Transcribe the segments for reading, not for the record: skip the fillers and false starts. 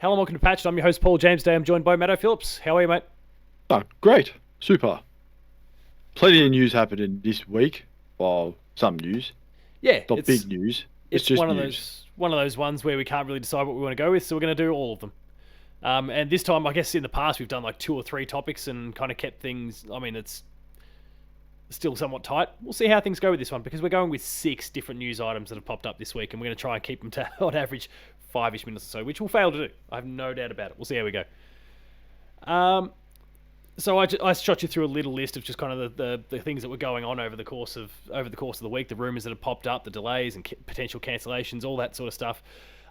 Hello and welcome to Patched. I'm your host, Paul James. Today I'm joined by Matto Phillips. How are you, mate? Oh, great. Super. Plenty of news happening this week. Well, some news. Yeah, Not big news. It's it's just one of news. those ones where we can't really decide what we want to go with, so we're going to do all of them. And this time, I guess in the past we've done like 2 or 3 topics and kind of kept things. I mean, it's still somewhat tight. We'll see how things go with this one because we're going with 6 different news items that have popped up this week, and we're going to try and keep them to on average 5-ish minutes or so, which we'll fail to do. I have no doubt about it. We'll see how we go. So I shot you through a little list of just kind of the things that were going on over the course of the week, the rumors that have popped up, the delays and potential cancellations, all that sort of stuff.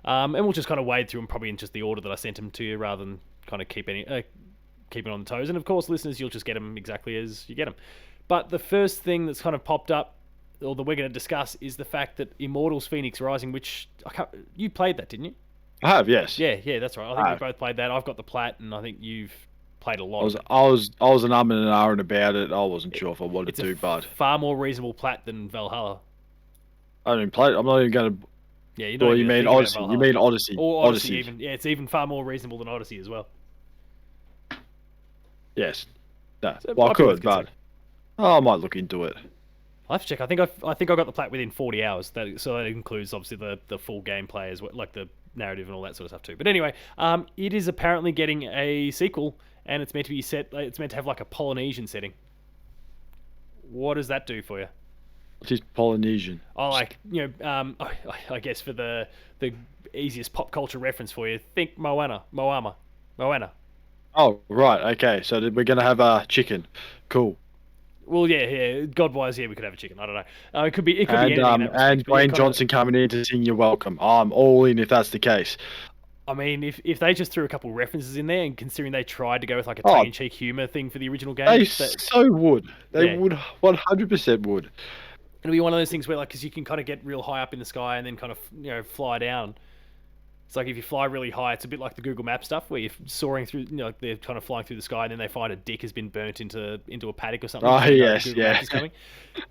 And we'll just kind of wade through them probably in just the order that I sent them to you, rather than kind of keeping on the toes. And of course, listeners, you'll just get them exactly as you get them. But the first thing that's kind of popped up, or that we're going to discuss, is the fact that Immortals Phoenix Rising, which you played that, didn't you? I have, yes. Yeah, that's right. I think we both played that. I've got the plat, and I think you've played a lot. I was an and an ahhing about it. I wasn't sure if I wanted to, but far more reasonable plat than Valhalla. I didn't play it. I'm not even going to. Yeah, you know. Well, you mean Odyssey? You mean Odyssey? Or Odyssey, even. Yeah, it's even far more reasonable than Odyssey as well. Yes. No. So Well, I could, but I might look into it. I'll have to check. I think I got the plat within 40 hours. So that includes obviously the full gameplay as well, like the narrative and all that sort of stuff too. But anyway, it is apparently getting a sequel, and it's meant to be set. It's meant to have like a Polynesian setting. What does that do for you? It is Polynesian. Oh, like, I guess for the easiest pop culture reference for you, think Moana. Oh, right. Okay. So we're going to have a chicken. Cool. Well, yeah. God-wise, yeah, we could have a chicken. I don't know. It could be And anything. and Dwayne Johnson coming in to sing "You're Welcome." I'm all in if that's the case. I mean, if they just threw a couple of references in there, and considering they tried to go with like a tongue-in-cheek humor thing for the original game, they so would. They would 100% would. It'll be one of those things where, like, because you can kind of get real high up in the sky and then kind of fly down. It's like if you fly really high, it's a bit like the Google Map stuff where you're soaring through, they're kind of flying through the sky, and then they find a dick has been burnt into a paddock or something. Oh, yes, yeah.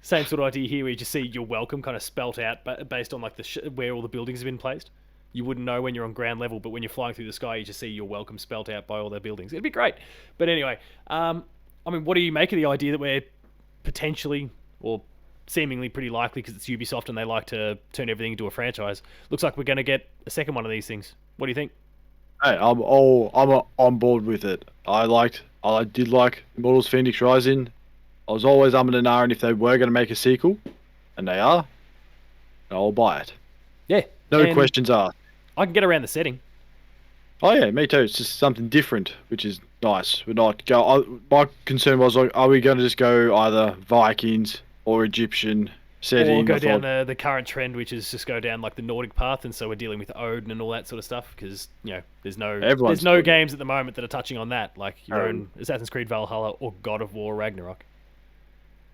Same sort of idea here, where you just see "You're Welcome" kind of spelt out, but based on like where all the buildings have been placed. You wouldn't know when you're on ground level, but when you're flying through the sky, you just see "You're Welcome" spelt out by all their buildings. It'd be great. But anyway, I mean, what do you make of the idea that we're potentially, or seemingly pretty likely, because it's Ubisoft and they like to turn everything into a franchise, looks like we're going to get a second one of these things? What do you think? Hey, I'm on board with it. I did like Immortals Phoenix Rising. I was always and ahhing if they were going to make a sequel, and they are. I'll buy it. Yeah. No questions asked. I can get around the setting. Oh yeah, me too. It's just something different, which is nice. We're not go. My concern was, like, are we going to just go either Vikings or Egyptian setting? Or go down the current trend, which is just go down like the Nordic path, and so we're dealing with Odin and all that sort of stuff, because there's no games at the moment that are touching on that, like your own Assassin's Creed Valhalla or God of War Ragnarok.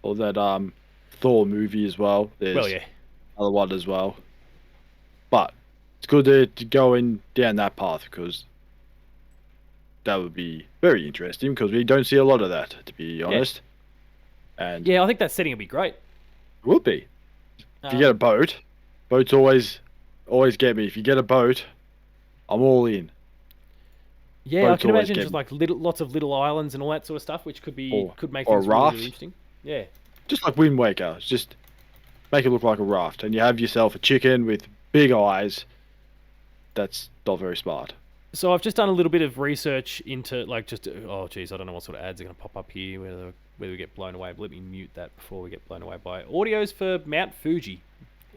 Or that Thor movie as well. There's yeah. Another one as well. But it's good to go in down that path, because that would be very interesting, because we don't see a lot of that, to be honest. And yeah, I think that setting would be great. It would be. If you get a boat, boats always get me. If you get a boat, I'm all in. Yeah, boats I can imagine just like lots of little islands and all that sort of stuff, which could make things really interesting. Yeah. Just like Wind Waker. Just make it look like a raft, and you have yourself a chicken with big eyes. That's not very smart. So I've just done a little bit of research into I don't know what sort of ads are going to pop up here, whether we get blown away. But let me mute that before we get blown away by audios for Mount Fuji.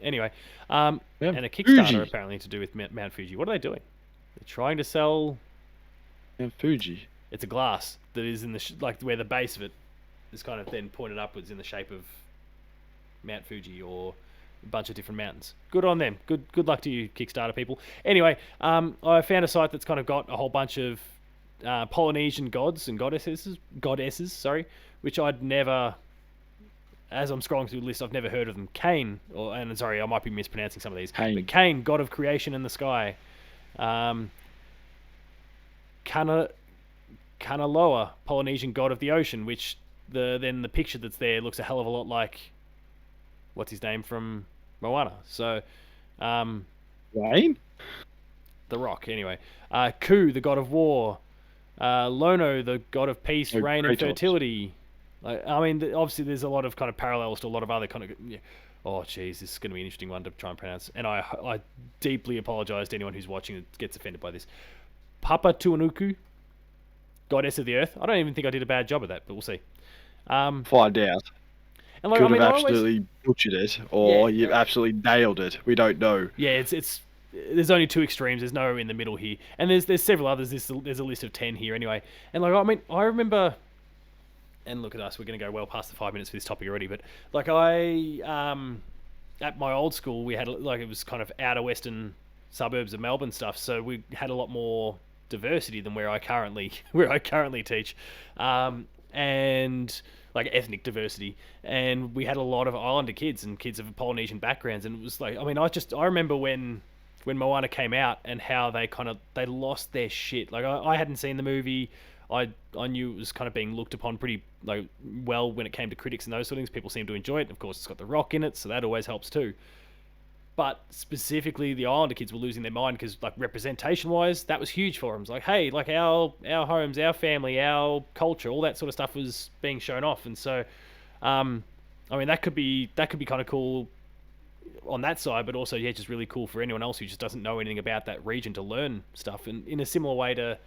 Anyway, and a Kickstarter apparently to do with Mount Fuji. What are they doing? They're trying to sell Mount Fuji. It's a glass that is in the where the base of it is kind of then pointed upwards in the shape of Mount Fuji, or a bunch of different mountains. Good on them. Good luck to you, Kickstarter people. Anyway, I found a site that's kind of got a whole bunch of Polynesian gods and goddesses, which I'd never, as I'm scrolling through the list, I've never heard of them. Cain, and sorry, I might be mispronouncing some of these. But Cain, god of creation and the sky. Kanaloa, Polynesian god of the ocean, which the picture that's there looks a hell of a lot like what's his name from Moana. So, Wayne? The Rock, anyway. Ku, the god of war. Lono, the god of peace, Oh, rain, and Kratos. fertility. Like, I mean, obviously, there's a lot of kind of parallels to a lot of other kind of. Yeah. Oh, jeez, this is going to be an interesting one to try and pronounce. And I deeply apologize to anyone who's watching that gets offended by this. Papa Tuanuku, goddess of the earth. I don't even think I did a bad job of that, but we'll see. Find out. And like, Could I mean, have I always, absolutely butchered it, or yeah, you've absolutely nailed it. We don't know. yeah, it's there's only two extremes. There's no in the middle here, and there's several others. There's a list of 10 here anyway. And like, I mean, I remember, and look at us, we're going to go well past the 5 minutes for this topic already. But like, at my old school, we had like it was kind of outer western suburbs of Melbourne stuff, so we had a lot more diversity than where I currently teach, and like ethnic diversity, and we had a lot of Islander kids and kids of Polynesian backgrounds, and it was like, I mean, I remember when Moana came out and how they lost their shit. Like I hadn't seen the movie. I knew it was kind of being looked upon pretty like well when it came to critics and those sort of things. People seem to enjoy it. Of course, it's got The Rock in it, so that always helps too. But specifically, the Islander kids were losing their mind because, like, representation-wise, that was huge for them. It's like, hey, like our homes, our family, our culture, all that sort of stuff was being shown off, and so, I mean, that could be kind of cool on that side, but also, yeah, just really cool for anyone else who just doesn't know anything about that region to learn stuff. And in a similar way to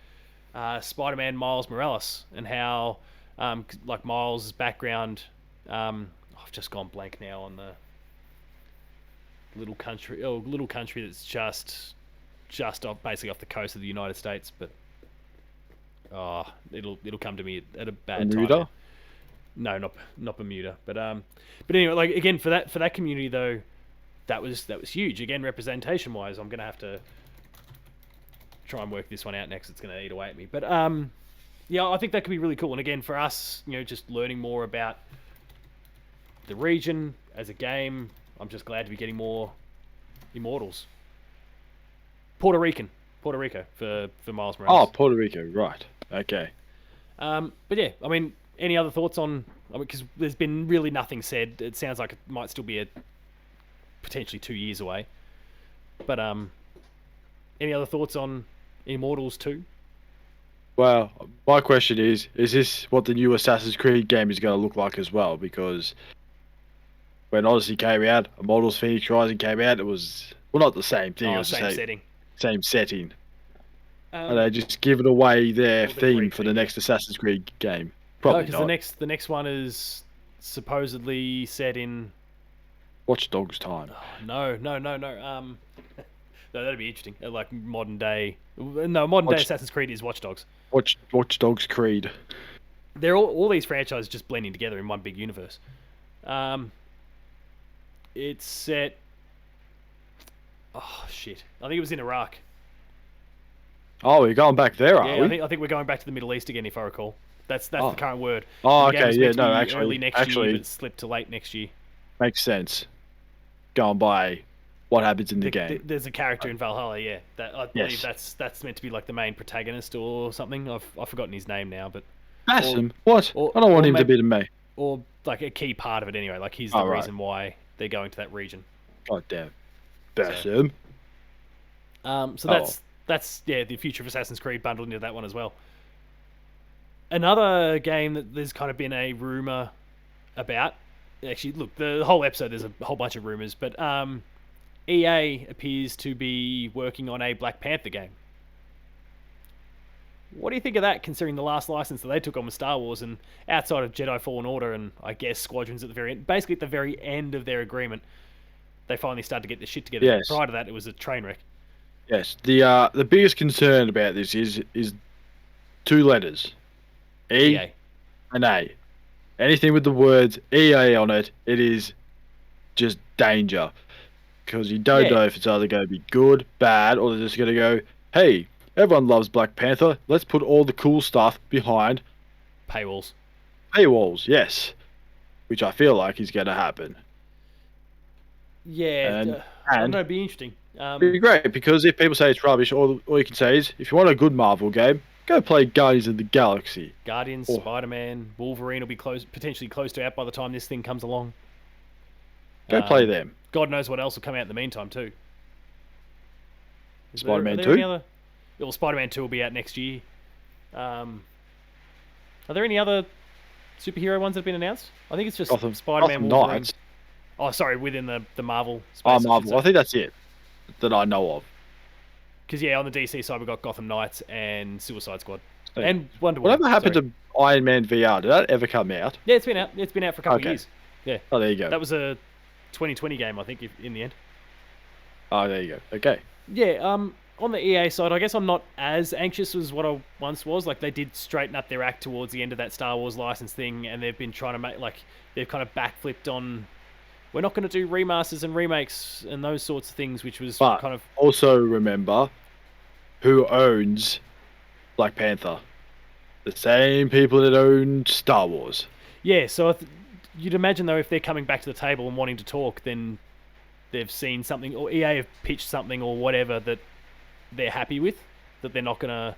Spider-Man Miles Morales and how, like, Miles' background, I've just gone blank now on the little country that's just off, basically off the coast of the United States, but it'll come to me at a bad Bermuda? time. No, not Bermuda, but anyway, like again for that community though, that was huge. Again, representation wise, I'm gonna have to try and work this one out next. It's gonna eat away at me, but yeah, I think that could be really cool. And again, for us, you know, just learning more about the region as a game. I'm just glad to be getting more Immortals. Puerto Rico for Miles Morales. Oh, Puerto Rico, right. Okay. But yeah, I mean, any other thoughts on? I mean, because there's been really nothing said. It sounds like it might still be potentially 2 years away. But any other thoughts on Immortals 2? Well, my question is this what the new Assassin's Creed game is going to look like as well? Because when Odyssey came out, Immortals Phoenix Rising came out, it was, well, not the same thing. It was Same setting. Same setting. And they just given away their theme for the next Assassin's Creed game. Probably because not. the next one is supposedly set in Watch Dogs time. No. No, that'd be interesting. Like modern day. No, modern day Assassin's Creed is Watch Dogs. Watch Dogs Creed. They're all these franchises just blending together in one big universe. It's set. Oh shit! I think it was in Iraq. Oh, we're going back there, are we? I think we're going back to the Middle East again, if I recall. That's the current word. Oh, The game okay, was yeah, meant to no, be actually, early next year, but it slipped to late next year. Makes sense. Going by what happens in the game. There's a character in Valhalla, yeah. That I believe that's meant to be like the main protagonist or something. I've forgotten his name now, but Bassam? What? I don't want him to be the main. Or like a key part of it anyway. Like he's the reason why they're going to that region. God damn. Bassam. So that's the future of Assassin's Creed bundled into that one as well. Another game that there's kind of been a rumor about. Actually, look, the whole episode there's a whole bunch of rumors, but EA appears to be working on a Black Panther game. What do you think of that, considering the last license that they took on with Star Wars, and outside of Jedi Fallen Order and I guess Squadrons at the very end, basically at the very end of their agreement, they finally started to get this shit together. Yes. Prior to that, it was a train wreck. Yes. The biggest concern about this is two letters. EA and A. Anything with the words EA on it, it is just danger. Because you don't know if it's either going to be good, bad, or they're just going to go, hey, everyone loves Black Panther, let's put all the cool stuff behind paywalls. Paywalls, yes. Which I feel like is going to happen. Yeah, I don't know, it'd be interesting. It'd be great, because if people say it's rubbish, all you can say is, if you want a good Marvel game, go play Guardians of the Galaxy. Guardians, Spider-Man, Wolverine will be potentially close to out by the time this thing comes along. Go play them. God knows what else will come out in the meantime too. Spider-Man are there 2? any other? Well, Spider-Man 2 will be out next year. Are there any other superhero ones that have been announced? I think it's just Spider-Man, Gotham Wolverine. Knights. Oh, sorry, within the Marvel Oh, space, I should Marvel. I say. think that's it that I know of. Because yeah, on the DC side we've got Gotham Knights and Suicide Squad Hey, and Wonder Woman. whatever happened Sorry. to Iron Man VR? Did that ever come out? Yeah, it's been out. It's been out for a couple of Okay. years. Yeah, Oh, there you go. that was a 2020 game, I think, in the end. Oh, there you go. Okay. Yeah. On the EA side, I guess I'm not as anxious as what I once was. Like they did straighten up their act towards the end of that Star Wars license thing, and they've been trying to make they've kind of backflipped on. We're not going to do remasters and remakes and those sorts of things, which was But kind of also remember who owns Black Panther. The same people that own Star Wars. yeah. So you'd imagine though, if they're coming back to the table and wanting to talk, then they've seen something, or EA have pitched something or whatever that they're happy with, that they're not going to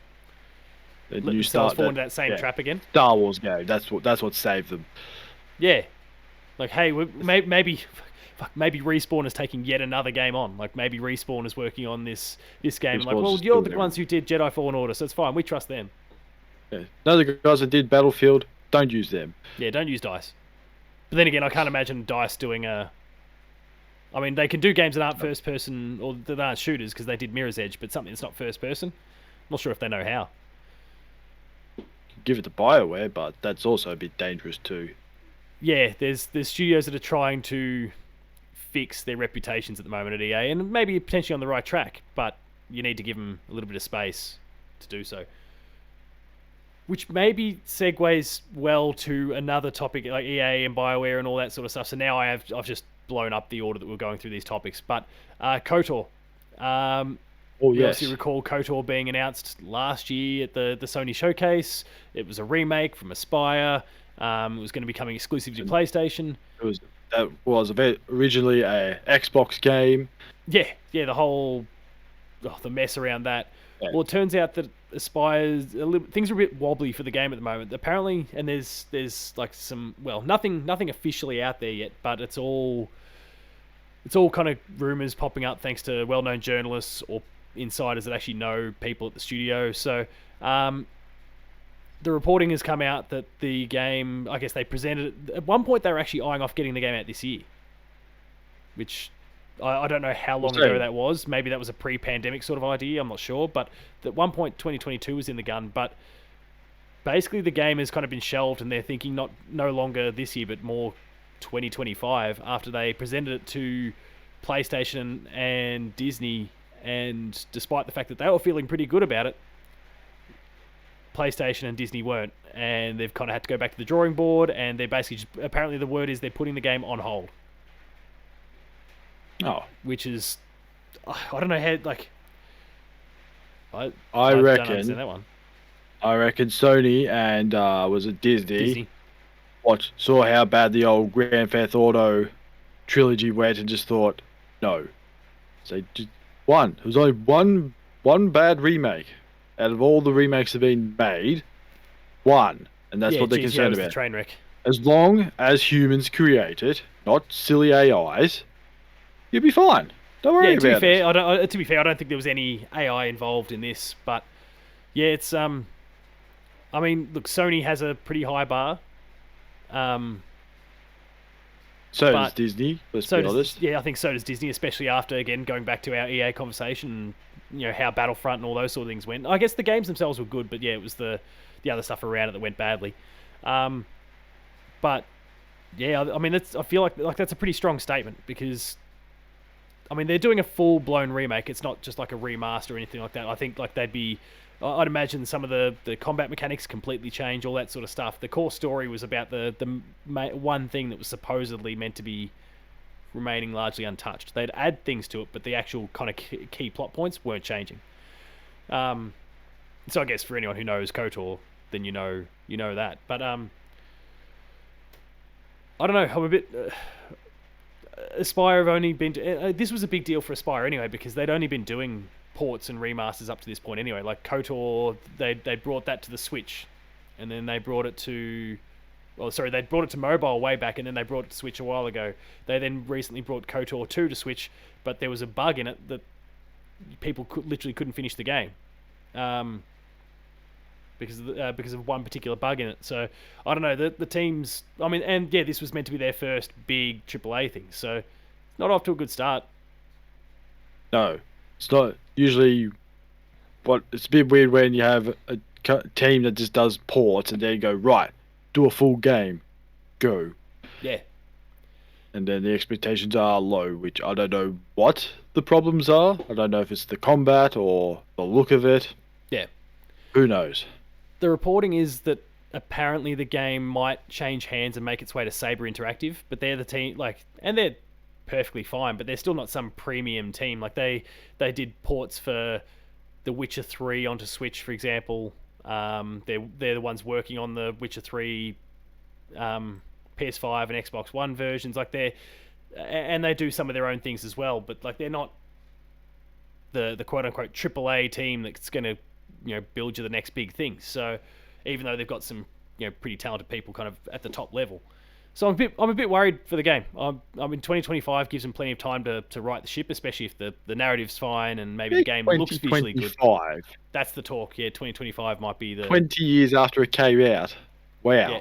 The let new themselves Star, fall into that same trap again. Star Wars game. That's what saved them. Yeah, like hey, maybe Respawn is taking yet another game on. Like maybe Respawn is working on this game. Like, Respawn's well, just you're doing the ones who did Jedi Fallen Order, so it's fine. We trust them. Yeah. None of the guys that did Battlefield, don't use them. Yeah, don't use DICE. But then again, I can't imagine DICE doing a. I mean, they can do games that aren't first person or that aren't shooters because they did Mirror's Edge, but something that's not first person. I'm not sure if they know how. Give it to BioWare, but that's also a bit dangerous too. Yeah, there's studios that are trying to fix their reputations at the moment at EA, and maybe potentially on the right track, but you need to give them a little bit of space to do so. Which maybe segues well to another topic like EA and BioWare and all that sort of stuff. So now I've just blown up the order that we're going through these topics. But Kotor. Oh We yes. obviously recall Kotor being announced last year at the Sony showcase. It was a remake from Aspire. It was going to be coming exclusive to PlayStation. That was originally a Xbox game. Yeah, the whole the mess around that. Yeah. Well, it turns out that Aspire's things are a bit wobbly for the game at the moment. Apparently, and there's like some nothing officially out there yet, but it's all kind of rumors popping up thanks to well-known journalists or insiders that actually know people at the studio. So the reporting has come out that the game, I guess they presented it. At one point they were actually eyeing off getting the game out this year, which I don't know how long ago that was. Maybe that was a pre-pandemic sort of idea, I'm not sure, but at one point 2022 was in the gun. But basically the game has kind of been shelved and they're thinking no longer this year but more 2025 after they presented it to PlayStation and Disney. And despite the fact that they were feeling pretty good about it, PlayStation and Disney weren't, and they've kind of had to go back to the drawing board, and they're basically apparently the word is they're putting the game on hold. Oh, which is, I don't know how, like, I reckon don't understand that one. I reckon Sony and was it Disney? Disney. Saw how bad the old Grand Theft Auto trilogy went and just thought, no. So just one. It was only one bad remake out of all the remakes that have been made. One, and that's what they're concerned The about. train wreck. As long as humans create it, not silly AIs, you'll be fine. Don't worry about it. To be fair, I don't think there was any AI involved in this, but yeah, it's I mean, look, Sony has a pretty high bar. So does Disney. Let's be honest. Yeah, I think so does Disney, especially after again going back to our EA conversation. And, how Battlefront and all those sort of things went. I guess the games themselves were good, but yeah, it was the other stuff around it that went badly. But yeah, I mean, I feel like that's a pretty strong statement because, I mean, they're doing a full blown remake. It's not just like a remaster or anything like that. I think like I'd imagine some of the combat mechanics completely change, all that sort of stuff. The core story was about the one thing that was supposedly meant to be remaining largely untouched. They'd add things to it, but the actual kind of key plot points weren't changing. So I guess for anyone who knows KOTOR, then you know that. But I don't know. I'm a bit. Aspire have only been. This was a big deal for Aspire anyway because they'd only been doing ports and remasters up to this point anyway. Like KOTOR, they brought that to the Switch, and then they brought it to. They brought it to mobile way back, and then they brought it to Switch a while ago. They then recently brought KOTOR 2 to Switch, but there was a bug in it that people literally couldn't finish the game. Um, because of one particular bug in it. So I don't know the teams. I mean, and yeah, this was meant to be their first big AAA thing, so it's not off to a good start. No, it's not usually. But it's a bit weird when you have a team that just does ports and then you go right, do a full game, go, Yeah, and then the expectations are low, which I don't know what the problems are. I don't know if it's the combat or the look of it. yeah. Who knows? The reporting is that apparently the game might change hands and make its way to Saber Interactive, but they're the team and they're perfectly fine, but they're still not some premium team. Like they did ports for The Witcher 3 onto Switch, for example. They're the ones working on the Witcher 3 PS5 and Xbox One versions. And they do some of their own things as well, but they're not the quote unquote AAA team that's going to build you the next big thing. So even though they've got some pretty talented people kind of at the top level, so I'm a bit worried for the game. I mean 2025 gives them plenty of time to right the ship, especially if the narrative's fine and maybe the game looks visually good. That's the talk. Yeah, 2025 might be the 20 years after it came out. Wow. Yeah.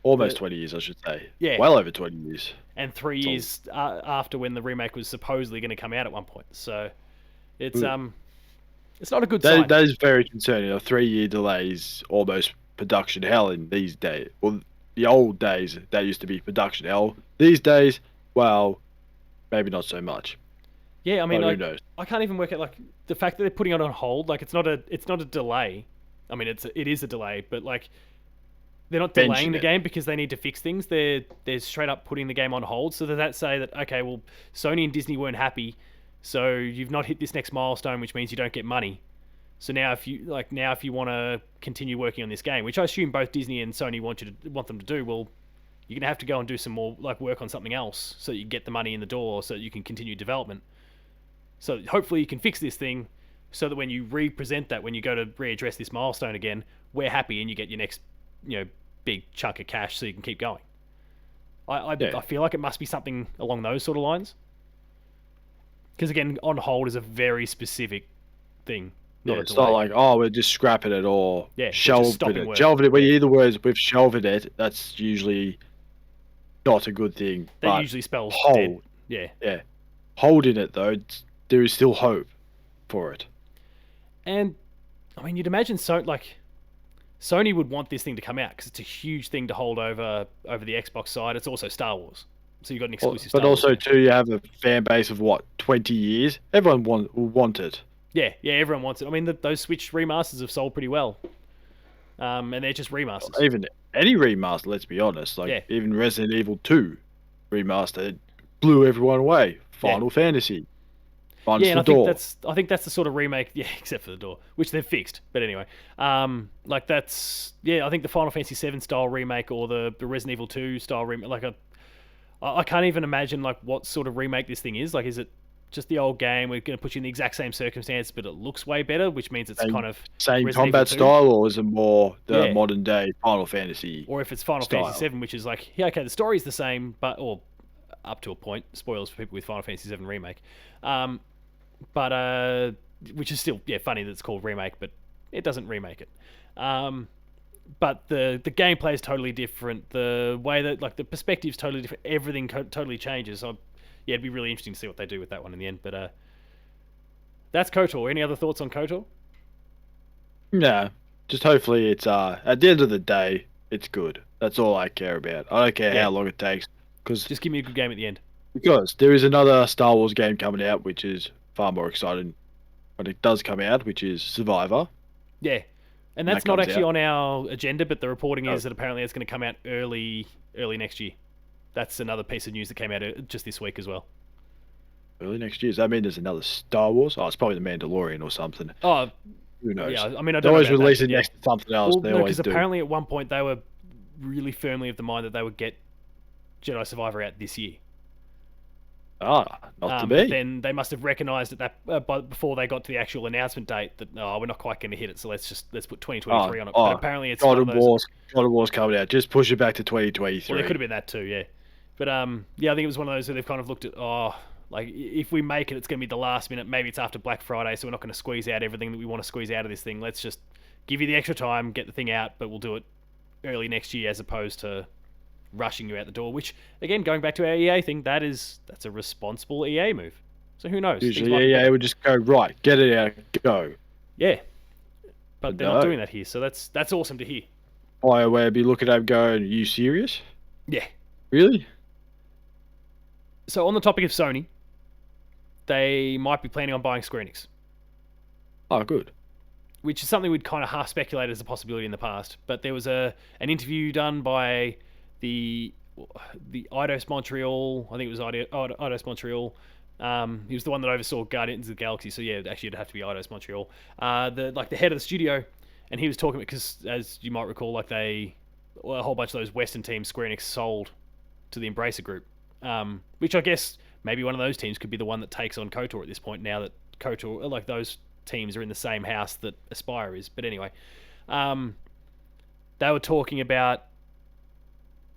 Almost 20 years, I should say. Yeah. Well over 20 years. And 3 years after when the remake was supposedly going to come out at one point. So it's not a good sign. That is very concerning. A 3-year delay is almost production hell in these days. Well, the old days, that used to be production hell. These days, well, maybe not so much. Yeah, I mean, who knows? I can't even work out the fact that they're putting it on hold. It's not a delay. I mean, it is a delay, but they're not delaying the game because they need to fix things. They're straight up putting the game on hold. So does that say that okay, well, Sony and Disney weren't happy, so you've not hit this next milestone, which means you don't get money. So now if you want to continue working on this game, which I assume both Disney and Sony want them to do, well, you're gonna have to go and do some more work on something else so that you get the money in the door so that you can continue development. So hopefully you can fix this thing so that when you re-present that, when you go to readdress this milestone again, we're happy and you get your next big chunk of cash so you can keep going. I feel like it must be something along those sort of lines. Because again, on hold is a very specific thing. It's not like, oh, we're just scrapping it or shelving it. Work. Shelving it, when you hear the words, we've shelved it, that's usually not a good thing. That usually spells hold. Dead. Yeah. Yeah. Holding it, though, there is still hope for it. And, I mean, you'd imagine Sony would want this thing to come out because it's a huge thing to hold over the Xbox side. It's also Star Wars. So you've got an exclusive Star Wars. But also, too, you have a fan base of, 20 years? Everyone will want it. Yeah, everyone wants it. I mean, those Switch remasters have sold pretty well. And they're just remasters. Even any remaster, let's be honest. Even Resident Evil 2 remaster, it blew everyone away. Final Fantasy. And I think that's the sort of remake, except for the door, which they've fixed. But anyway, I think the Final Fantasy 7 style remake or the Resident Evil 2 style remake, I can't even imagine what sort of remake this thing is. Is it just the old game? We're going to put you in the exact same circumstance, but it looks way better, which means it's kind of same Resident combat style, or is it more the modern day Final Fantasy? Or if it's Final Fantasy 7, which is the story's the same, or up to a point. Spoilers for people with Final Fantasy 7 remake. But which is still funny that it's called remake, but it doesn't remake it. But the gameplay is totally different. The way that the perspective's totally different. Everything totally changes. So it'd be really interesting to see what they do with that one in the end. But that's Kotor. Any other thoughts on Kotor? No, just hopefully it's at the end of the day it's good. That's all I care about. I don't care how long it takes. Just give me a good game at the end. Because there is another Star Wars game coming out, which is far more exciting when it does come out, which is Survivor. Yeah. And that's not actually on our agenda, but the reporting is that apparently it's going to come out early next year. That's another piece of news that came out just this week as well. Early next year? Does that mean there's another Star Wars? Oh, it's probably The Mandalorian or something. Oh, who knows? Yeah, I mean, I don't they know always about release that, it next to something else. Well, they always do. Because apparently at one point they were really firmly of the mind that they would get Jedi Survivor out this year. Not to be. But then they must have recognised that before they got to the actual announcement date that we're not quite going to hit it, so let's put 2023 on it. But apparently it's God of War's coming out. Just push it back to 2023. Well, it could have been that too, yeah. But I think it was one of those where they've kind of looked at Like, if we make it, it's going to be the last minute. Maybe it's after Black Friday, so we're not going to squeeze out everything that we want to squeeze out of this thing. Let's just give you the extra time, get the thing out, but we'll do it early next year as opposed to rushing you out the door. Which, again, going back to our EA thing, that's a responsible EA move. So who knows? Usually EA would just go, right, get it out, go. Yeah, but they're not No. doing that here, so that's awesome to hear. BioWare be looking at him going, are you serious? Yeah. Really? So on the topic of Sony, they might be planning on buying Square Enix, Oh, good. which is something we'd kind of half speculated as a possibility in the past. But there was an interview done by the Eidos Montreal. I think it was Eidos Montreal. He was the one that oversaw Guardians of the Galaxy. So yeah, actually it'd have to be Eidos Montreal. The head of the studio, and he was talking because, as you might recall, a whole bunch of those Western teams Square Enix sold to the Embracer Group, which I guess maybe one of those teams could be the one that takes on Kotor at this point. Now that Kotor, those teams are in the same house that Aspire is. But anyway, they were talking about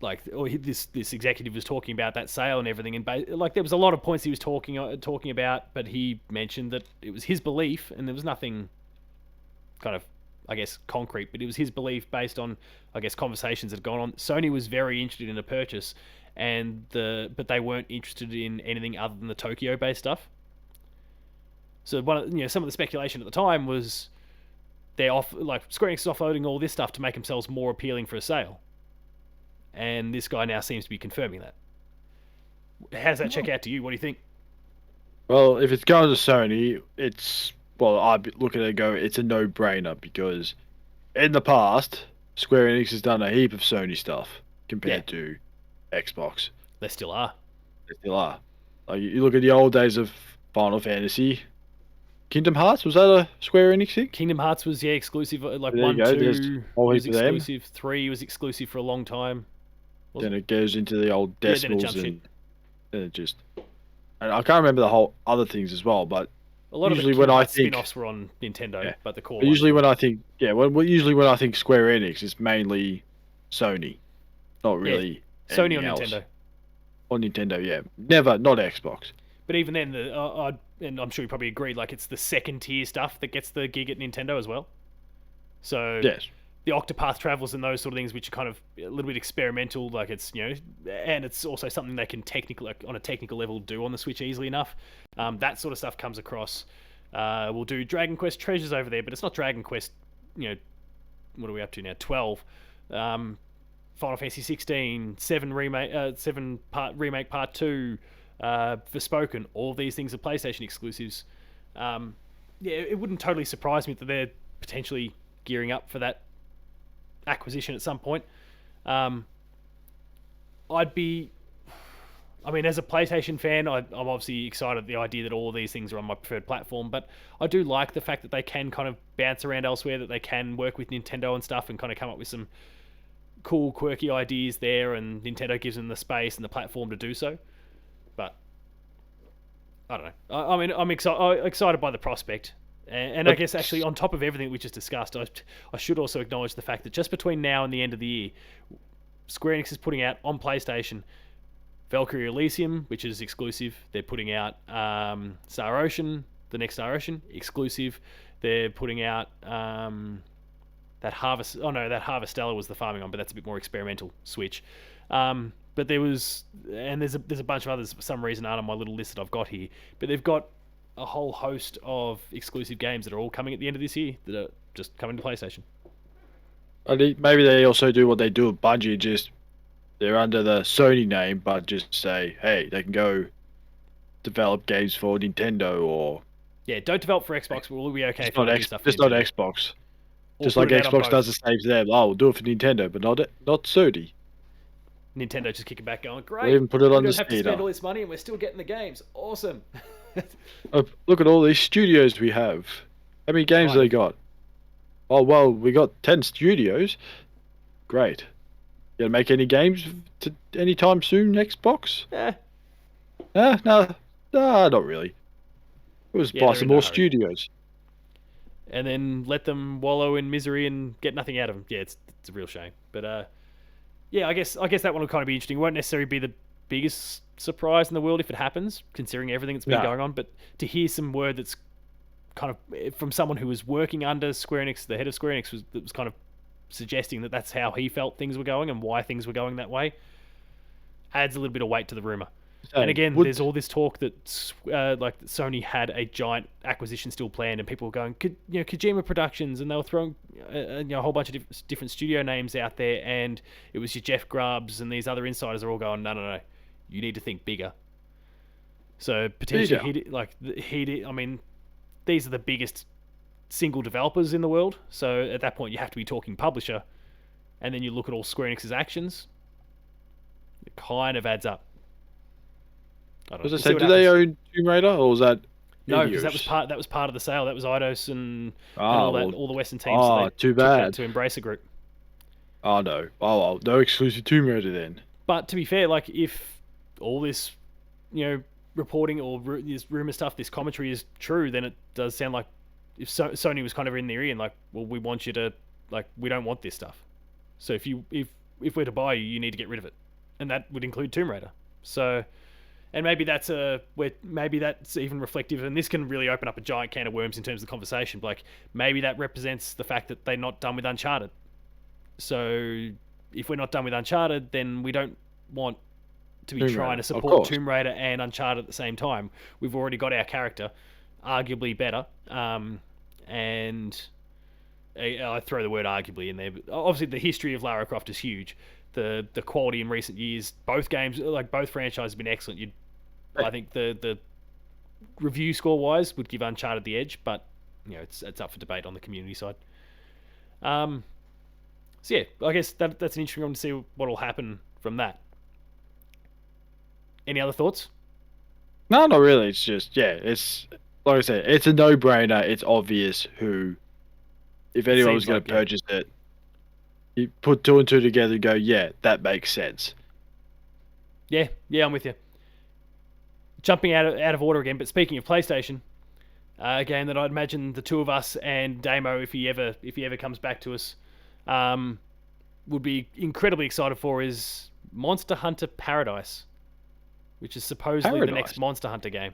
this executive was talking about that sale and everything, and there was a lot of points he was talking about, but he mentioned that it was his belief, and there was nothing kind of, I guess, concrete, but it was his belief based on, I guess, conversations that had gone on. Sony was very interested in a purchase, but they weren't interested in anything other than the Tokyo-based stuff. So some of the speculation at the time was Square Enix is offloading all this stuff to make themselves more appealing for a sale. And this guy now seems to be confirming that. How does that check out to you? What do you think? Well, if it's going to Sony, I'd look at it and go, it's a no-brainer, because in the past, Square Enix has done a heap of Sony stuff compared to Xbox. They still are. They still are. Like, you look at the old days of Final Fantasy. Kingdom Hearts, was that a Square Enix thing? Kingdom Hearts was, exclusive. There 1, you go, 2 always was them. exclusive. 3 was exclusive for a long time. Then it goes into the old then it decimals, jumps ship. and then it just... And I can't remember the whole other things as well, but A lot usually of the when Kingdom I Hearts think... spin-offs were on Nintendo, Yeah. but the core But usually when I think... Yeah, usually when I think Square Enix, it's mainly Sony. Not really Sony anything on else. Nintendo. On Nintendo, yeah. Never, not Xbox. But even then, and I'm sure you probably agreed, it's the second tier stuff that gets the gig at Nintendo as well. So Yes. the Octopath Travels and those sort of things, which are kind of a little bit experimental, and it's also something they can on a technical level do on the Switch easily enough. That sort of stuff comes across. We'll do Dragon Quest Treasures over there, but it's not Dragon Quest. What are we up to now? 12. Final Fantasy 16, 7 remake, 7 part remake part 2. Forspoken, all of these things are PlayStation exclusives. It wouldn't totally surprise me that they're potentially gearing up for that acquisition at some point. As a PlayStation fan, I'm obviously excited at the idea that all of these things are on my preferred platform, but I do like the fact that they can kind of bounce around elsewhere, that they can work with Nintendo and stuff and kind of come up with some cool, quirky ideas there, and Nintendo gives them the space and the platform to do so. But I don't know. I'm excited by the prospect, and I guess actually on top of everything we just discussed, I should also acknowledge the fact that just between now and the end of the year, Square Enix is putting out on PlayStation Valkyrie Elysium, which is exclusive. They're putting out Star Ocean, the next Star Ocean, exclusive. They're putting out that Harvestella was the farming one, but that's a bit more experimental Switch. But there's a bunch of others for some reason aren't on my little list that I've got here. But they've got a whole host of exclusive games that are all coming at the end of this year that are just coming to PlayStation. Maybe they also do what they do with Bungie, just they're under the Sony name, but just say, hey, they can go develop games for Nintendo or... Yeah, don't develop for Xbox, but we'll be okay Just for not, stuff. just not Xbox. Or Just put like it out on Xbox both. does the same to them. Oh, we'll do it for Nintendo, but not Sony. Nintendo just kicking back going, great. We'll even put it on we the don't have to spend speeder. all this money and we're still getting the games. Awesome. Look at all these studios we have. How many games Right. they got? Oh, well, we got 10 studios. Great. You gonna make any games anytime soon, Xbox? Eh, No, not really. It was Yeah, buy they're some in no more hurry. studios. and then let them wallow in misery and get nothing out of them. Yeah, it's a real shame. But I guess that one will kind of be interesting. It won't necessarily be biggest surprise in the world if it happens, considering everything that's been No. going on. But to hear some word that's kind of from someone who was working under Square Enix, the head of Square Enix, was kind of suggesting that that's how he felt things were going and why things were going that way, adds a little bit of weight to the rumor. So And again, would- there's all this talk that like Sony had a giant acquisition still planned, and people were going, Kojima Productions, and they were throwing a whole bunch of different studio names out there, and it was your Jeff Grubbs and these other insiders are all going, no, you need to think bigger. So potentially, I mean, these are the biggest single developers in the world. So at that point, you have to be talking publisher, and then you look at all Square Enix's actions. It kind of adds up. I don't know. As I said, do they own Tomb Raider, or was that? No, because Eidos? that was part of the sale. That was Eidos and well, all the Western teams. So they too took that bad. to Embracer Group. Oh no. Oh well, no exclusive Tomb Raider then. But to be fair, like if all this, reporting or this rumor stuff, this commentary is true, then it does sound like if Sony was kind of in their ear and like, well, we want you to, like, we don't want this stuff. So if we're to buy you, you need to get rid of it, and that would include Tomb Raider. So, and maybe that's even reflective, and this can really open up a giant can of worms in terms of the conversation. Like maybe that represents the fact that they're not done with Uncharted. So if we're not done with Uncharted, then we don't want to be trying to support Tomb Raider and Uncharted at the same time. We've already got our character, arguably better, and I throw the word arguably in there. But obviously, the history of Lara Croft is huge. The quality in recent years, both games, like both franchises, have been excellent. I think the review score wise would give Uncharted the edge, but it's up for debate on the community side. So yeah, I guess that's an interesting one to see what will happen from that. Any other thoughts? No, not really. It's just it's like I said, it's a no-brainer. It's obvious who, if anyone was going to purchase it, you put two and two together and go, yeah, that makes sense. Yeah, I'm with you. Jumping out of order again, but speaking of PlayStation, a game that I'd imagine the two of us and Damo, if he ever comes back to us, would be incredibly excited for is Monster Hunter Paradise, which is supposedly the next Monster Hunter game,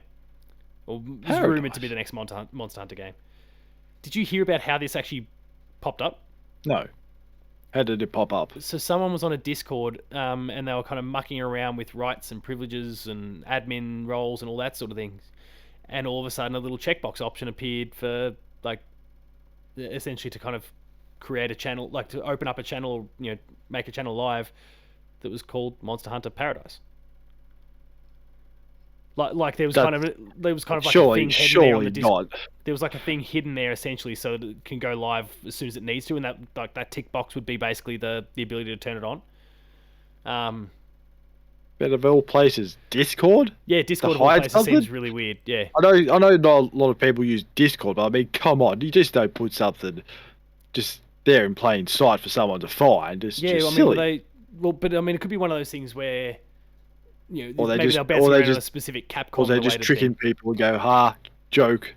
or is rumored to be the next Monster Hunter game. Did you hear about how this actually popped up? No. How did it pop up? So someone was on a Discord, and they were kind of mucking around with rights and privileges and admin roles and all that sort of things. And all of a sudden, a little checkbox option appeared for, like, essentially to kind of create a channel, like to open up a channel, make a channel live that was called Monster Hunter Paradise. Like there was kind of like a thing hidden there on the Discord. There was like a thing hidden there essentially, so that it can go live as soon as it needs to, and that tick box would be basically the ability to turn it on. But of all places, Discord? Yeah, Discord of all places seems really weird. Yeah, I know not a lot of people use Discord, but I mean, come on, you just don't put something just there in plain sight for someone to find. It's just silly. But I mean, it could be one of those things where, or maybe they'll bounce around on a specific Capcom. Or they're just tricking people and go, ha, joke.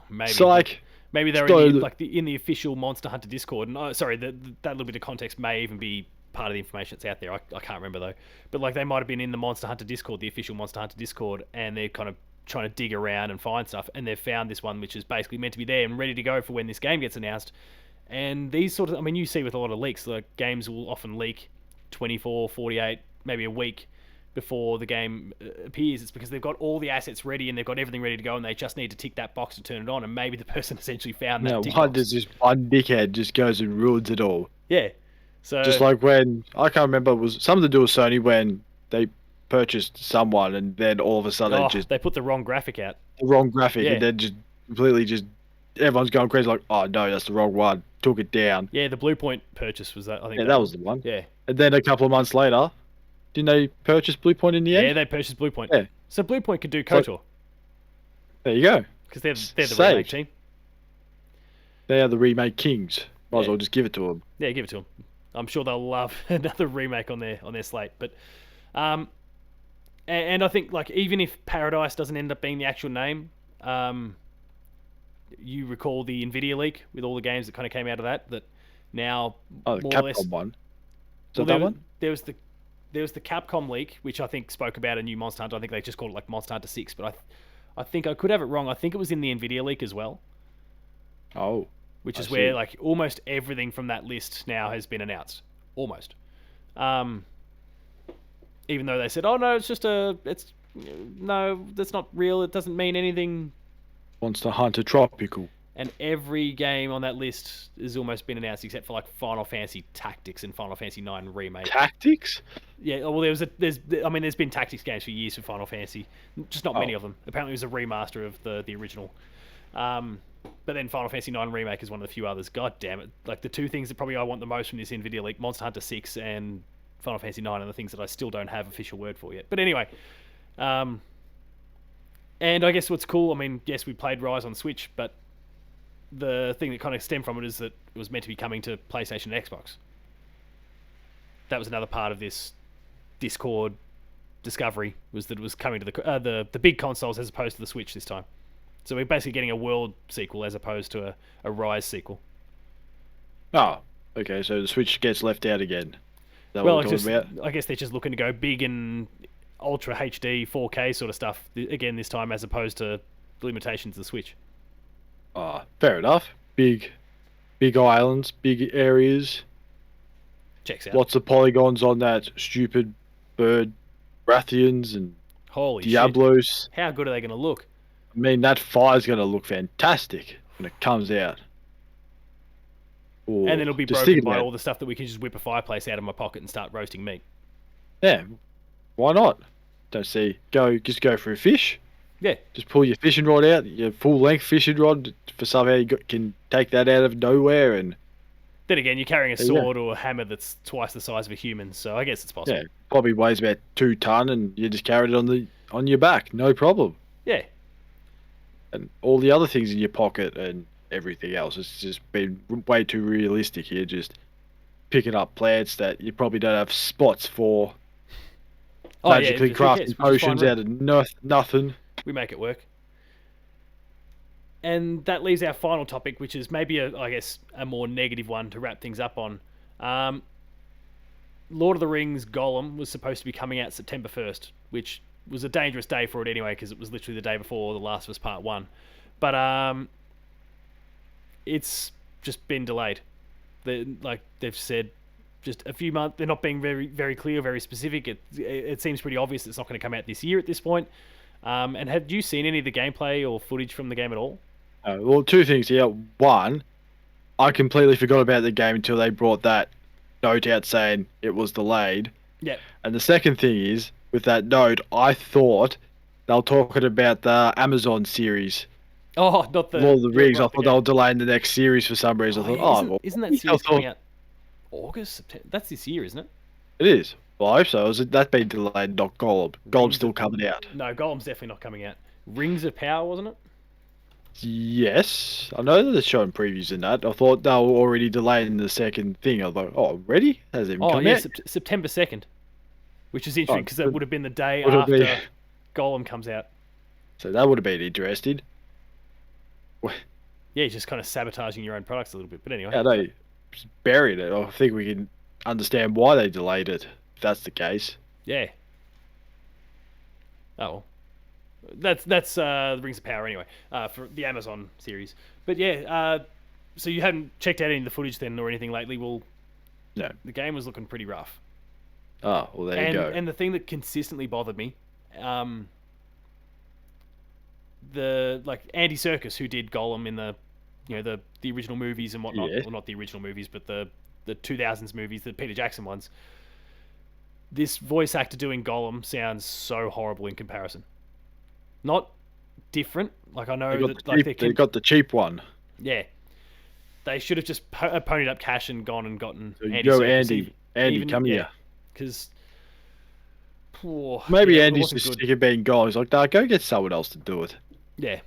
Maybe. Psych. Maybe they're in the official Monster Hunter Discord. And that little bit of context may even be part of the information that's out there. I can't remember though. But like they might have been in the Monster Hunter Discord, the official Monster Hunter Discord, and they're kind of trying to dig around and find stuff, and they've found this one which is basically meant to be there and ready to go for when this game gets announced. And these sort of, I mean, you see with a lot of leaks, like games will often leak 24, 48, maybe a week before the game appears. It's because they've got all the assets ready and they've got everything ready to go, and they just need to tick that box to turn it on. And maybe the person essentially found that. Why does this one dickhead just goes and ruins it all? Yeah. So just like when I can't remember, it was something to do with Sony when they purchased someone and then all of a sudden they put the wrong graphic out. The wrong graphic, and then just completely everyone's going crazy like, oh no, that's the wrong one. Took it down. Yeah, the Blue Point purchase was that. I think. Yeah, that was the one. Yeah. And then a couple of months later, didn't they purchase Blue Point in the end? Yeah, they purchased Blue Point. Yeah. So Blue Point could do KOTOR. There you go. Because they're the remake team. They are the remake kings. Might as well just give it to them. Yeah, give it to them. I'm sure they'll love another remake on their slate. But, and I think like even if Paradise doesn't end up being the actual name, you recall the Nvidia leak with all the games that kind of came out of that now the Capcom one. So that one? There was the there was the Capcom leak, which I think spoke about a new Monster Hunter. I think they just called it like Monster Hunter 6, but I think I could have it wrong. I think it was in the Nvidia leak as well, Oh, which I is where see. like almost everything from that list now has been announced. Almost. Um, Even though they said, "Oh no, it's no, that's not real. It doesn't mean anything." Monster Hunter Tropical. And every game on that list has almost been announced except for like Final Fantasy Tactics and Final Fantasy 9 Remake. Tactics? Yeah, well, there's been Tactics games for years for Final Fantasy, just not many Oh, of them. Apparently, it was a remaster of the original. But then Final Fantasy 9 Remake is one of the few others. God damn it! Like the two things that probably I want the most from this Nvidia leak: Monster Hunter 6 and Final Fantasy 9, are the things that I still don't have official word for yet. But anyway, and I guess what's cool, I mean, yes, we played Rise on Switch, but the thing that kind of stemmed from it is that it was meant to be coming to PlayStation and Xbox. That was another part of this Discord discovery, was that it was coming to the big consoles as opposed to the Switch this time. So we're basically getting a World sequel as opposed to a Rise sequel. oh, okay. So the Switch gets left out again. Is that what Well, we're talking about? I guess they're just looking to go big and Ultra HD 4K sort of stuff again this time, as opposed to the limitations of the Switch. Ah, fair enough. Big islands, big areas, Checks out. lots of polygons on that stupid bird, Rathians and Holy shit! Diablos. How good are they going to look? I mean, that fire's gonna look fantastic when it comes out. And then Oh, it'll be just broken thinking by about, all the stuff that we can just whip a fireplace out of my pocket and start roasting meat. yeah, why not? Don't see. Just go for a fish. Yeah, Just pull your fishing rod out, your full length fishing rod. For somehow can take that out of nowhere, and then again, you're carrying a there you go. sword or a hammer that's twice the size of a human, so I guess it's possible. Yeah, probably weighs about 2 ton, and you just carry it on your back, no problem. Yeah, And all the other things in your pocket and everything else, it's just been way too realistic here. Just picking up plants that you probably don't have spots for, oh yeah. magically Who cares? crafting We just find potions room. out of nothing. We make it work. And that leaves our final topic, which is maybe I guess a more negative one to wrap things up on. Um, Lord of the Rings Gollum was supposed to be coming out September 1st, which was a dangerous day for it anyway, because it was literally the day before The Last of Us Part 1. But it's just been delayed. Like they've said, just a few months. They're not being very, very clear, very specific. It seems pretty obvious it's not going to come out this year at this point. And have you seen any of the gameplay or footage from the game at all? Well, two things here. One, I completely forgot about the game until they brought that note out saying it was delayed. Yeah. And the second thing is, with that note, I thought they were talking about the Amazon series, Oh, not the Lord of the yeah, Rings. I right, the thought they game. were delaying the next series for some reason. Oh I thought, yeah, oh, isn't well, isn't that I series thought coming out August, September? That's this year, isn't it? it is. Well, I hope so. That's been delayed, not Gollum. Gollum's Rings still of coming out. No, Gollum's definitely not coming out. Rings of Power, wasn't it? Yes, I know that they're showing previews in that. I thought they were already delaying the second thing. I was like, oh, already? Has it even Oh come yeah, out? September 2nd, which is interesting Oh, because that would have been the day would it be? after Gollum comes out. So that would have been interesting. Yeah, just kind of sabotaging your own products a little bit. But anyway, Yeah, no, just buried it. I think we can understand why they delayed it, if that's the case. yeah. Oh, well. That's the Rings of Power anyway for the Amazon series. But yeah, so you haven't checked out any of the footage then or anything lately? Well, No. the game was looking pretty rough. Oh, well, there you go. And the thing that consistently bothered me, the like Andy Serkis, who did Gollum in the original movies and whatnot, Yeah. well, not the original movies, but the 2000s movies, the Peter Jackson ones. This voice actor doing Gollum sounds so horrible in comparison. Not different, like I know that like They got the cheap one. yeah, they should have just ponied up cash and gone and gotten So Andy go, Serkis. Andy, come here. Because Maybe it Andy's wasn't just good. sick of being gone. He's like, nah, go get someone else to do it. Yeah,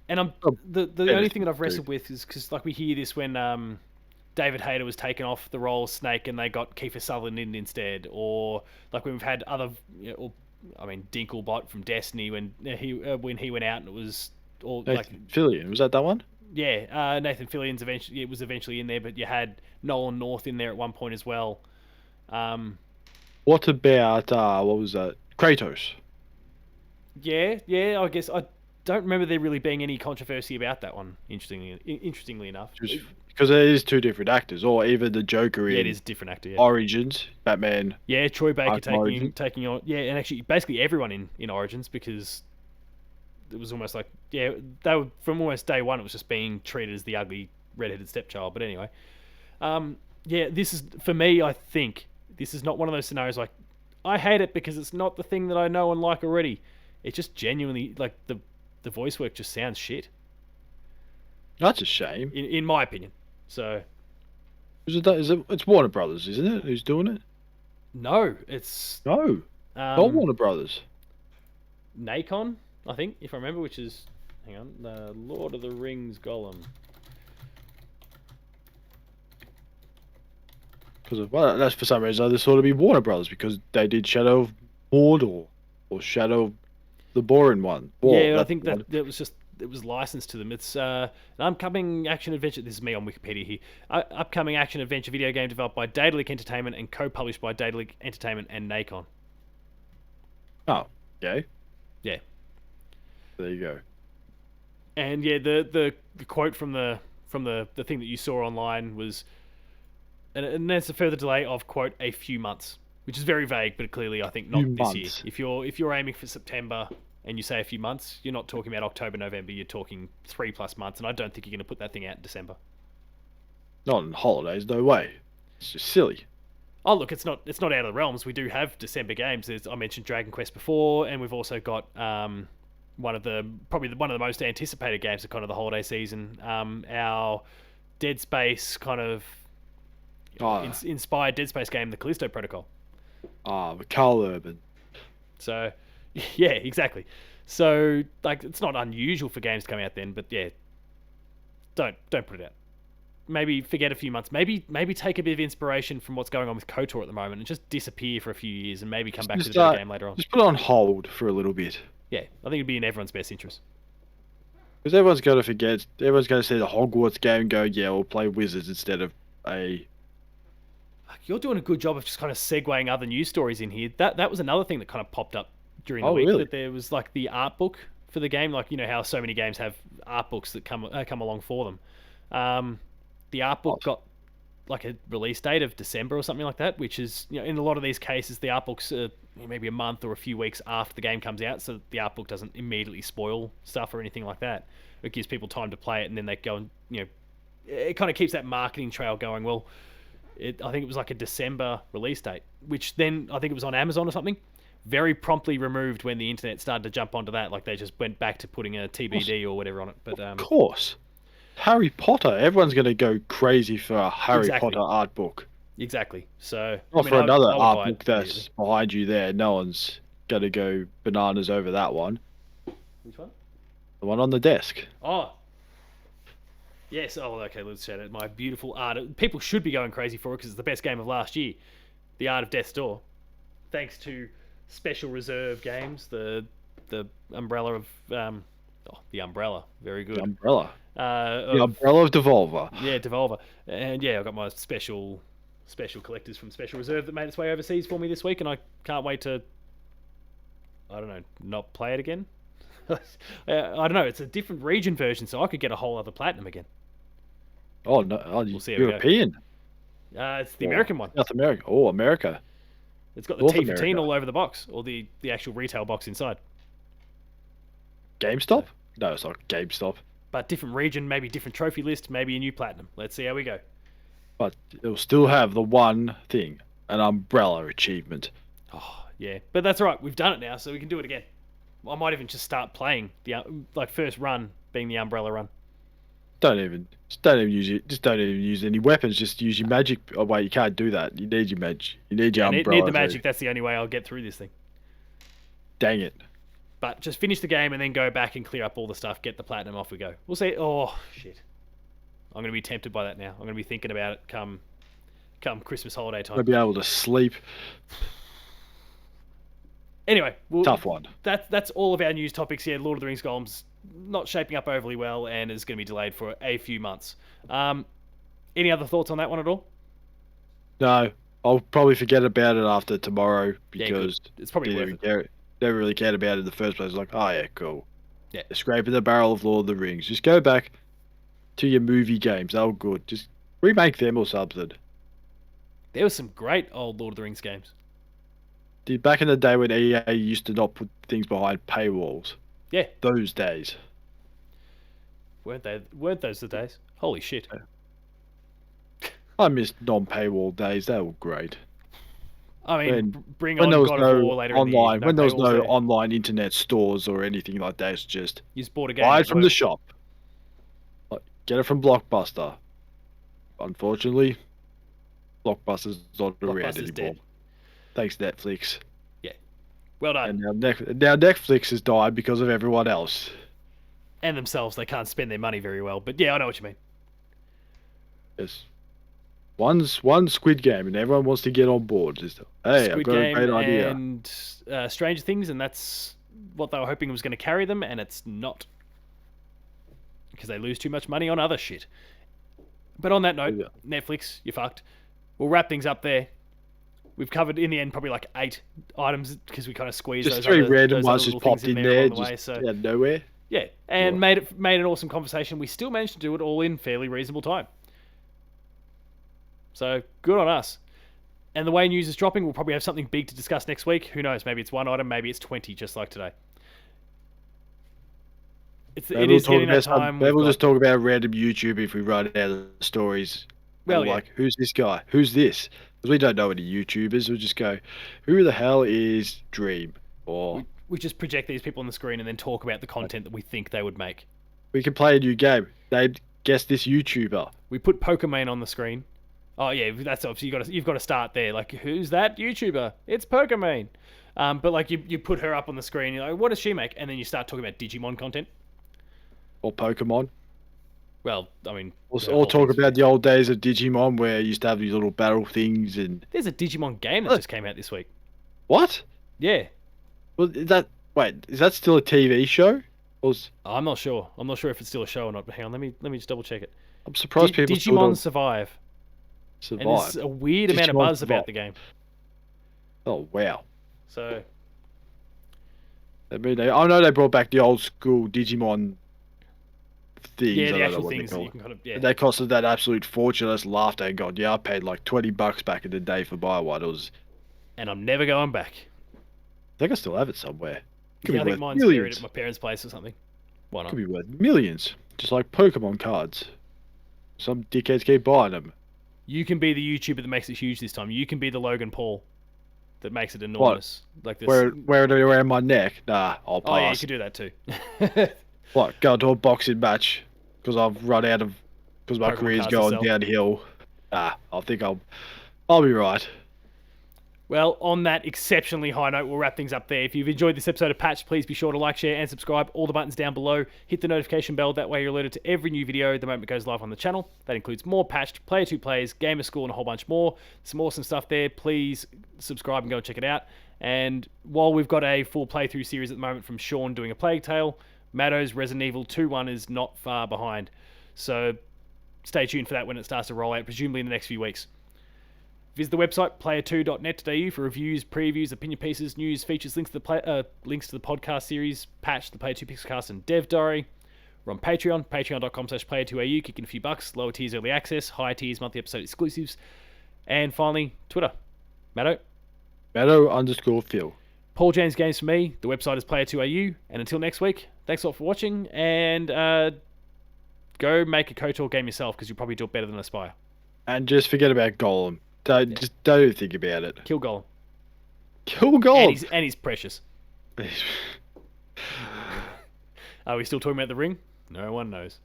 and I'm Oh, the yeah, only that's thing that I've true. wrestled with is because like we hear this when David Hayter was taken off the role of Snake and they got Kiefer Sutherland in instead, or like when we've had other, I mean Dinklebot from Destiny when he went out and it was all like Nathan Fillion, was that one? yeah, Nathan Fillion's eventually in there, but you had Nolan North in there at one point as well. What about what was that? Kratos. Yeah. I guess I don't remember there really being any controversy about that one. Interestingly enough, Just because it is two different actors, or even the Joker yeah, it in is a different actor. Yeah, Origins, Batman yeah. Troy Baker Arkham Origins. taking on. Yeah, and actually basically everyone in Origins, because it was almost like, yeah, they were from almost day one. It was just being treated as the ugly redheaded stepchild. But anyway, yeah, this is for me. I think this is not one of those scenarios like I hate it because it's not the thing that I know and like already. It's just genuinely like the voice work just sounds shit That's a shame. in my opinion. So It's Warner Brothers, isn't it? Who's doing it? no, it's No, not um, Warner Brothers. Nacon, I think, if I remember, which is, hang on, the Lord of the Rings Gollum. Because well, that's for some reason I just thought it'd be Warner Brothers because they did Shadow of Mordor or Shadow of the Boring one. Yeah, I That's think the one. that was just it was licensed to them. It's an upcoming action adventure. This is me on Wikipedia here. Upcoming action adventure video game developed by Daedalic Entertainment and co-published by Daedalic Entertainment and Nacon. Oh, okay. Yeah, There you go. and yeah, the quote from the thing that you saw online was, and there's a further delay of quote a few months, which is very vague, but clearly I think Few not this year. months. If you're aiming for September and you say a few months, you're not talking about October, November. You're talking 3+ months, and I don't think you're going to put that thing out in December. Not on holidays, no way. It's just silly. Oh look, it's not out of the realms. We do have December games. I mentioned Dragon Quest before, and we've also got probably one of the most anticipated games of kind of the holiday season. Our Dead Space kind of Ah, inspired Dead Space game, the Callisto Protocol. with Carl Urban. So, yeah, exactly. So, like, it's not unusual for games to come out then, but yeah, don't put it out. Maybe forget a few months. Maybe take a bit of inspiration from what's going on with Kotor at the moment and just disappear for a few years and maybe come back with a better game later on. Just put it on hold for a little bit. Yeah, I think it'd be in everyone's best interest. Because everyone's going to forget. Everyone's going to see the Hogwarts game and go, yeah, we'll play Wizards instead of a. You're doing a good job of just kind of segueing other news stories in here. That was another thing that kind of popped up during the Oh, week, really? that there was like the art book for the game. Like, you know how so many games have art books that come along for them. The art book got like a release date of December or something like that, which is, you know, in a lot of these cases the art books are maybe a month or a few weeks after the game comes out, so the art book doesn't immediately spoil stuff or anything like that. It gives people time to play it, and then they go and, you know, it kind of keeps that marketing trail going. Well, I think it was like a December release date, which then I think it was on Amazon or something. Very promptly removed when the internet started to jump onto that. Like they just went back to putting a TBD or whatever on it. But Of course. Harry Potter. Everyone's going to go crazy for a Harry Exactly. Potter art book. exactly. So Not I mean, for another I would art buy it book that's immediately. behind you there. No one's going to go bananas over that one. Which one? The one on the desk. Oh, yes. Oh, okay. Let's shout out my beautiful art. People should be going crazy for it because it's the best game of last year, The Art of Death's Door. Thanks to Special Reserve Games, the umbrella of the umbrella, very The good. umbrella. The Of umbrella of Devolver. Yeah, Devolver, and yeah, I got my special collectors from Special Reserve that made its way overseas for me this week, and I can't wait to, I don't know, not play it again. I don't know. It's a different region version, so I could get a whole other platinum again. Oh, no. Oh, We'll see how we go. European. It's the Or American one. South America. Oh, America. It's got the North T15 America. all over the box, or the actual retail box inside. GameStop? No, it's not GameStop. But different region, maybe different trophy list, maybe a new platinum. Let's see how we go. But it'll still have the one thing, an umbrella achievement. Oh, yeah. But that's all right. We've done it now, so we can do it again. I might even just start playing the first run being the umbrella run. Just don't even use it. Just don't even use any weapons. Just use your magic. Oh wait, you can't do that. You need your magic. You need your Yeah, umbrella. need the magic. That's the only way I'll get through this thing. Dang it. But just finish the game and then go back and clear up all the stuff. Get the platinum. Off we go. We'll see. Oh shit! I'm gonna be tempted by that now. I'm gonna be thinking about it come Christmas holiday I'll time. be able to sleep. Anyway, Tough one. That's all of our news topics here. Lord of the Rings Golem's not shaping up overly well and is going to be delayed for a few months. Any other thoughts on that one at all? No, I'll probably forget about it after tomorrow Yeah, good. because It's probably didn't worth even it. care. Never really cared about it in the first place. Like, oh yeah, cool. Yeah. They're scraping the barrel of Lord of the Rings. Just go back to your movie games. They're all good. Just remake them or something. There was some great old Lord of the Rings games. Dude, back in the day when EA used to not put things behind paywalls. Yeah, Those days. weren't they? Weren't those the days? Holy shit! I miss non-paywall days. They were great. I mean, When bring when there on was God of no War later in the year. online, No when there was paywalls no there. online internet stores or anything like that, it's just You just bought a game buy and it it from the worked. shop. Like, get it from Blockbuster. Unfortunately, Blockbuster's not around Blockbuster's anymore. dead. Thanks Netflix. Yeah, well done. And now Netflix has died because of everyone else. And themselves, they can't spend their money very well. But yeah, I know what you mean. Yes. One Squid Game and everyone wants to get on board. Just hey, I've Squid got a Game great idea. and Stranger Things, and that's what they were hoping was going to carry them, and it's not. Because they lose too much money on other shit. But on that note, Yeah. Netflix, you're fucked. We'll wrap things up there. We've covered in the end probably like 8 items because we kind of squeezed Just three random those other ones little just things popped in in there there, along the way. just So out of nowhere. yeah, and Sure. made an awesome conversation. We still managed to do it all in fairly reasonable time. So good on us. And the way news is dropping, we'll probably have something big to discuss next week. Who knows? Maybe it's one item, maybe it's 20, just like today. It is getting that time. Maybe we'll We've just got, talk about random YouTube if we run out of stories. well, And yeah, like, who's this guy? Who's this? Because we don't know any YouTubers. We'll just go, who the hell is Dream? Or we just project these people on the screen and then talk about the content that we think they would make. we can play a new game. They guess this YouTuber. We put Pokemon on the screen. Oh yeah, that's obviously you've got to start there. Like, who's that YouTuber? It's Pokemon. But like you put her up on the screen. You're like, what does she make? And then you start talking about Digimon content. Or Pokemon. Well, I mean, Or talk about the old days of Digimon where you used to have these little battle things and... There's a Digimon game that just came out this week. What? Yeah. Well, is that still a TV show? I'm not sure. I'm not sure if it's still a show or not. But hang on, let me just double check it. I'm surprised people still Digimon don't Survive. survive. And there's a weird amount of Digimon buzz about Survive. the game. Oh, wow. So I mean, I know they brought back the old school Digimon things. yeah, I the don't know actual what they things that call you it. can kind of yeah. They costed that absolute fortune. I just laughed and gone, yeah, I paid like $20 back in the day for buy one. It was, And I'm never going back. I think I still have it somewhere. Could Yeah, I be think worth mine's buried millions. at my parents' place or something. Why not? Could be worth millions. Just like Pokemon cards. Some dickheads keep buying them. You can be the YouTuber that makes it huge this time. You can be the Logan Paul that makes it enormous. Like this. Wear it around my neck. Nah, I'll Oh yeah, you pass. could do that too. What? Go to a boxing match because I've run out of because my Pokemon career's cards to going sell. downhill. Nah, I think I'll be right. Well, on that exceptionally high note, we'll wrap things up there. If you've enjoyed this episode of Patch, please be sure to like, share, and subscribe. All the buttons down below. Hit the notification bell. That way you're alerted to every new video the moment it goes live on the channel. That includes more Patched, Player 2 Plays, Gamer School, and a whole bunch more. Some awesome stuff there. Please subscribe and go check it out. And while we've got a full playthrough series at the moment from Sean doing a Plague Tale, Matto's Resident Evil 2-1 is not far behind. So stay tuned for that when it starts to roll out, presumably in the next few weeks. Visit the website player2.net.au for reviews, previews, opinion pieces, news, features, links to the podcast series, Patch, the Player 2 Pixelcast, and Dev Diary. We're on Patreon, patreon.com/player2au, kicking a few bucks, lower tiers early access, higher tiers monthly episode exclusives, and finally Twitter. Matto. Matto_Phil. Paul James Games for me. The website is player2au, and until next week, thanks a lot for watching, and go make a Kotor game yourself because you'll probably do it better than Aspire. And just forget about Gollum. Just don't even think about it. Kill Gollum. Kill Gollum. And he's precious. Are we still talking about the ring? No one knows.